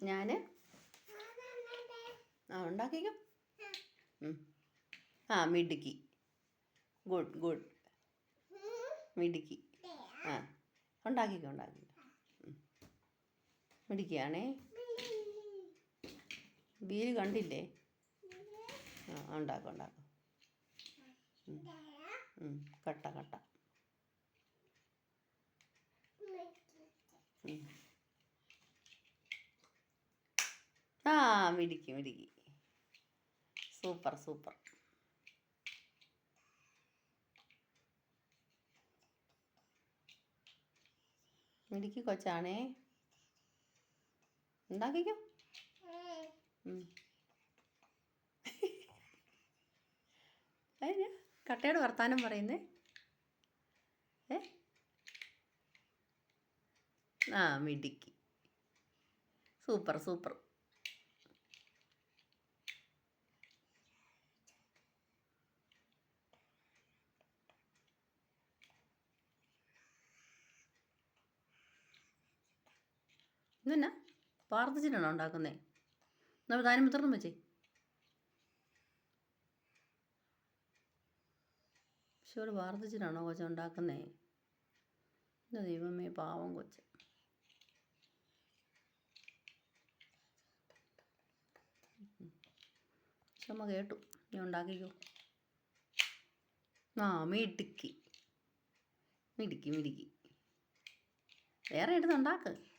ഞാൻ ഉണ്ടാക്കിക്കോ. മിടുക്കി. Good good. മിടുക്കി. ഉണ്ടാക്കിക്കോ. മിടുക്കിയാണേ. ബീര് കണ്ടില്ലേ? ഉണ്ടാക്കും. കട്ട. മിടുക്കി. സൂപ്പർ. മിടുക്കി കൊച്ചാണേ. ഉണ്ടാക്കിക്കോ. അതിന് കട്ടയുടെ വർത്താനം പറയുന്നേ. മിടുക്കി. സൂപ്പർ. ഇതെന്നാ പ്രാർത്ഥിച്ചിട്ടാണോ ഉണ്ടാക്കുന്നേ? നമ്മൾ താനും മിത്രന്നും വെച്ചേ. ഈശോട് പ്രാർത്ഥിച്ചിട്ടാണോ കൊച്ച ഉണ്ടാക്കുന്നേ? എന്താ ദൈവമേ, പാവം കൊച്ച്. ക്ഷമ കേട്ടു. നീ ഉണ്ടാക്കിക്കോ. മിടുക്കി. വേറെ എടുത്തുണ്ടാക്ക്.